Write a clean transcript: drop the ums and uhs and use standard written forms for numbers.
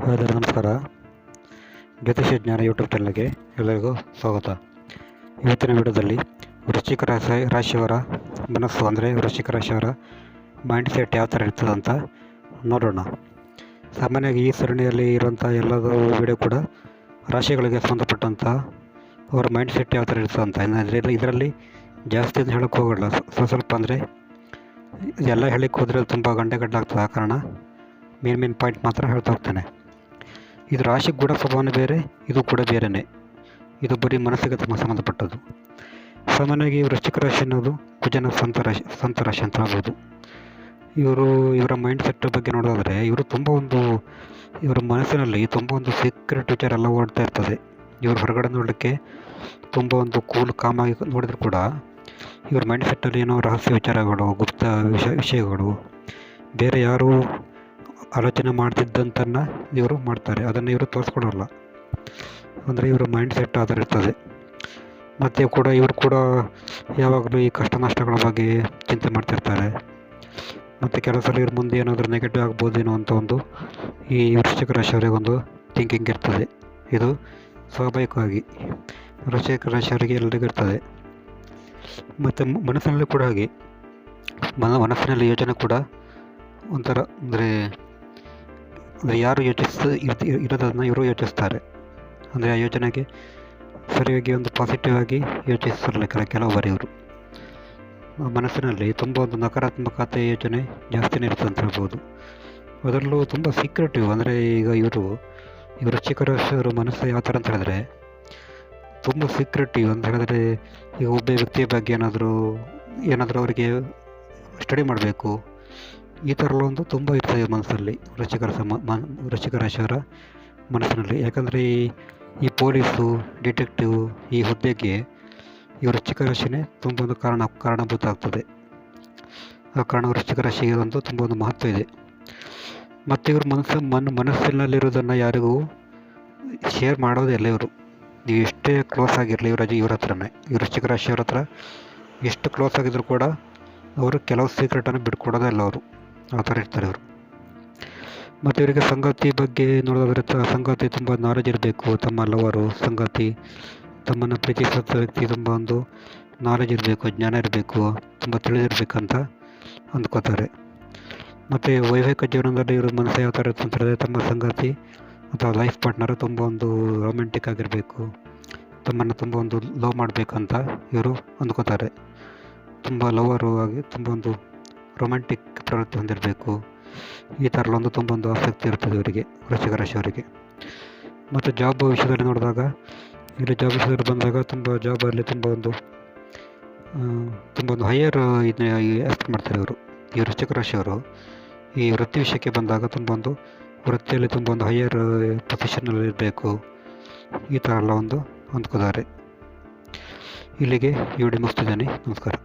ಎಲ್ಲರಿಗೂ ನಮಸ್ಕಾರ. ಜ್ಯೋತಿಷ ಜ್ಞಾನ ಯೂಟ್ಯೂಬ್ ಚಾನಲ್ಗೆ ಎಲ್ಲರಿಗೂ ಸ್ವಾಗತ. ಇವತ್ತಿನ ವಿಡಿಯೋದಲ್ಲಿ ವೃಶ್ಚಿಕ ರಾಶಿಯವರ ಮನಸ್ಸು ಅಂದರೆ ವೃಶ್ಚಿಕ ರಾಶಿಯವರ ಮೈಂಡ್ ಸೆಟ್ ಯಾವ ಥರ ಇರ್ತದೆ ಅಂತ ನೋಡೋಣ. ಸಾಮಾನ್ಯವಾಗಿ ಈ ಸರಣಿಯಲ್ಲಿ ಇರುವಂಥ ಎಲ್ಲದೂ ವಿಡಿಯೋ ಕೂಡ ರಾಶಿಗಳಿಗೆ ಸಂಬಂಧಪಟ್ಟಂಥ ಅವರ ಮೈಂಡ್ ಸೆಟ್ ಯಾವ ಥರ ಇರ್ತದೆ ಅಂತ. ಇದರಲ್ಲಿ ಜಾಸ್ತಿ ಅಂತ ಹೇಳೋಕ್ಕೆ ಹೋಗೋಲ್ಲ, ಸ್ವಲ್ಪ ಅಂದರೆ ಎಲ್ಲ ಹೇಳಿಕ್ಕೆ ಹೋದರೆ ತುಂಬ ಗಂಟೆಗಟ್ಟಲಾಗ್ತದೆ. ಆ ಕಾರಣ ಮೇನ್ ಪಾಯಿಂಟ್ ಮಾತ್ರ ಹೇಳ್ತಾ ಹೋಗ್ತಾನೆ. ಇದು ರಾಶಿ ಕೂಡ ಸ್ವಭಾವನೆ ಬೇರೆ, ಇದು ಕೂಡ ಬೇರೆಯೇ. ಇದು ಬರೀ ಮನಸ್ಸಿಗೆ ಸಂಬಂಧಪಟ್ಟದ್ದು. ಸಾಮಾನ್ಯವಾಗಿ ವೃಶ್ಚಿಕ ರಾಶಿ ಅನ್ನೋದು ಕುಜನ ಸಂತ ರಾಶಿ ಅಂತ ಹೇಳ್ಬೋದು. ಇವರ ಮೈಂಡ್ ಸೆಟ್ ಬಗ್ಗೆ ನೋಡೋದಾದರೆ ಇವರ ಮನಸ್ಸಿನಲ್ಲಿ ತುಂಬ ಒಂದು ಸೀಕ್ರೆಟ್ ವಿಚಾರ ಎಲ್ಲ ಓಡ್ತಾ ಇರ್ತದೆ. ಇವರು ಹೊರಗಡೆ ನೋಡಲಿಕ್ಕೆ ತುಂಬ ಒಂದು ಕಾಮಾಗಿ ನೋಡಿದ್ರು ಕೂಡ ಇವ್ರ ಮೈಂಡ್ ಸೆಟ್ಟಲ್ಲಿ ಏನೋ ರಹಸ್ಯ ವಿಚಾರಗಳು, ಗುಪ್ತ ವಿಷಯಗಳು, ಬೇರೆ ಯಾರೂ ಆಲೋಚನೆ ಮಾಡ್ತಿದ್ದಂತನ್ನು ಇವರು ಮಾಡ್ತಾರೆ. ಅದನ್ನು ಇವರು ತೋರಿಸ್ಕೊಡೋಲ್ಲ. ಅಂದರೆ ಇವರ ಮೈಂಡ್ ಸೆಟ್ ಆ ಥರ ಇರ್ತದೆ. ಮತ್ತು ಇವರು ಕೂಡ ಯಾವಾಗಲೂ ಈ ಕಷ್ಟ ನಷ್ಟಗಳ ಬಗ್ಗೆ ಚಿಂತೆ ಮಾಡ್ತಿರ್ತಾರೆ. ಮತ್ತು ಕೆಲವು ಸಲ ಇವ್ರ ಮುಂದೆ ಏನಾದರೂ ನೆಗೆಟಿವ್ ಆಗ್ಬೋದೇನೋ ಅಂತ ಈ ವೃಶ್ಚಿಕ ರಾಶಿಯವರಿಗೆ ಒಂದು ಥಿಂಕಿಂಗ್ ಇರ್ತದೆ. ಇದು ಸ್ವಾಭಾವಿಕವಾಗಿ ವೃಶ್ಚಿಕ ರಾಶಿಯವರಿಗೆ ಎಲ್ಲರಿಗೂ ಇರ್ತದೆ. ಮತ್ತು ಮನಸ್ಸಿನಲ್ಲಿ ಕೂಡ ಹಾಗೆ, ಮನಸ್ಸಿನಲ್ಲಿ ಯೋಚನೆ ಕೂಡ ಒಂಥರ ಅಂದರೆ ಯಾರು ಇರೋದನ್ನು ಇವರು ಯೋಚಿಸ್ತಾರೆ. ಅಂದರೆ ಆ ಯೋಚನೆಗೆ ಸರಿಯಾಗಿ ಒಂದು ಪಾಸಿಟಿವ್ ಆಗಿ ಯೋಚಿಸಿರಲಿಕ್ಕಿಲ್ಲ ಕೆಲವು ಬಾರಿ ಇವರು. ಮನಸ್ಸಿನಲ್ಲಿ ತುಂಬ ಒಂದು ನಕಾರಾತ್ಮಕತೆ ಯೋಚನೆ ಜಾಸ್ತಿನೇ ಇರ್ತದೆ ಅಂತ ಹೇಳ್ಬೋದು. ಅದರಲ್ಲೂ ತುಂಬ ಸೀಕ್ರೆಟಿವ್. ಅಂದರೆ ಈಗ ಇವರು ವೃಶ್ಚಿಕ ರಾಶಿಯವರು ಮನಸ್ಸು ಯಾವ ಥರ ಅಂತ ಹೇಳಿದ್ರೆ ತುಂಬ ಸೀಕ್ರೆಟಿವ್ ಅಂತ ಹೇಳಿದ್ರೆ, ಈಗ ಒಬ್ಬ ವ್ಯಕ್ತಿಯ ಬಗ್ಗೆ ಏನಾದರೂ ಅವರಿಗೆ ಸ್ಟಡಿ ಮಾಡಬೇಕು, ಈ ಥರ ಒಂದು ತುಂಬ ಇರ್ತದೆ ಮನಸ್ಸಲ್ಲಿ ವೃಶ್ಚಿಕ ರಾಶಿಯವರ ಮನಸ್ಸಿನಲ್ಲಿ. ಯಾಕಂದರೆ ಈ ಪೊಲೀಸು, ಡಿಟೆಕ್ಟಿವ್ ಈ ಹುದ್ದೆಗೆ ಈ ವೃಶ್ಚಿಕ ರಾಶಿನೇ ತುಂಬ ಒಂದು ಕಾರಣಭೂತ ಆಗ್ತದೆ. ಆ ಕಾರಣ ವೃಶ್ಚಿಕ ರಾಶಿಗೆ ತುಂಬ ಒಂದು ಮಹತ್ವ ಇದೆ. ಮತ್ತು ಇವರು ಮನಸ್ಸಿನಲ್ಲಿರೋದನ್ನು ಯಾರಿಗೂ ಶೇರ್ ಮಾಡೋದಿಲ್ಲ. ಇವರು ನೀವು ಎಷ್ಟೇ ಕ್ಲೋಸ್ ಆಗಿರಲಿ ಇವ್ರ ಹತ್ರನೇ, ಈ ವೃಶ್ಚಿಕ ರಾಶಿಯವ್ರ ಹತ್ರ ಎಷ್ಟು ಕ್ಲೋಸ್ ಆಗಿದ್ರು ಕೂಡ ಅವರು ಕೆಲವು ಸೀಕ್ರೆಟನ್ನು ಬಿಟ್ಕೊಡೋದೇ ಇಲ್ಲ. ಅವರು ಆ ಥರ ಇರ್ತಾರೆ ಇವರು. ಮತ್ತು ಇವರಿಗೆ ಸಂಗಾತಿ ಬಗ್ಗೆ ನೋಡೋದಾದರೆ ಸಂಗಾತಿ ತುಂಬ ನಾಲೆಜ್ ಇರಬೇಕು. ತಮ್ಮ ಲವರು ಸಂಗಾತಿ, ತಮ್ಮನ್ನು ಪ್ರೀತಿಸುತ್ತ ವ್ಯಕ್ತಿ ತುಂಬ ಒಂದು ನಾಲೆಜ್ ಇರಬೇಕು, ಜ್ಞಾನ ಇರಬೇಕು, ತುಂಬ ತಿಳಿದಿರಬೇಕಂತ ಅಂದ್ಕೋತಾರೆ. ಮತ್ತು ವೈವಾಹಿಕ ಜೀವನದಲ್ಲಿ ಇವರು ಮನಸ್ಸು ಯಾವ ಥರ ಇರುತ್ತೆ ಅಂತ ಹೇಳಿದ್ರೆ, ತಮ್ಮ ಸಂಗಾತಿ ಅಥವಾ ಲೈಫ್ ಪಾರ್ಟ್ನರ್ ತುಂಬ ಒಂದು ರೊಮ್ಯಾಂಟಿಕ್ ಆಗಿರಬೇಕು, ತಮ್ಮನ್ನು ತುಂಬ ಒಂದು ಲವ್ ಮಾಡಬೇಕಂತ ಇವರು ಅಂದ್ಕೋತಾರೆ. ತುಂಬ ಲವರು ಆಗಿ ತುಂಬ ಒಂದು ರೊಮ್ಯಾಂಟಿಕ್ ಪ್ರವೃತ್ತಿ ಹೊಂದಿರಬೇಕು. ಈ ಥರ ತುಂಬ ಒಂದು ಆಸಕ್ತಿ ಇರ್ತದೆ ಇವರಿಗೆ, ವೃಶ್ಚಿಕ ರಾಶಿಯವರಿಗೆ. ಮತ್ತು ಜಾಬ್ ವಿಷಯದಲ್ಲಿ ನೋಡಿದಾಗ, ಇಲ್ಲಿ ಜಾಬ್ ವಿಷಯದಲ್ಲಿ ಬಂದಾಗ ಜಾಬಲ್ಲಿ ತುಂಬ ಒಂದು ಹೈಯರ್ ಇದನ್ನ ಎಕ್ಸ್ಪೆಕ್ಟ್ ಮಾಡ್ತಾರೆ ಇವರು. ಈ ವೃಶ್ಚಿಕ ರಾಶಿಯವರು ಈ ವೃತ್ತಿ ವಿಷಯಕ್ಕೆ ಬಂದಾಗ ವೃತ್ತಿಯಲ್ಲಿ ತುಂಬ ಒಂದು ಹೈಯರ್ ಪೊಸಿಷನ್ನಲ್ಲಿ ಇರಬೇಕು, ಈ ಥರ ಎಲ್ಲ ಅಂದ್ಕೋತಾರೆ. ಇಲ್ಲಿಗೆ ಈ ವಿಡಿಯೋ ಮುಗಿಸ್ತಿದ್ದೇನೆ. ನಮಸ್ಕಾರ.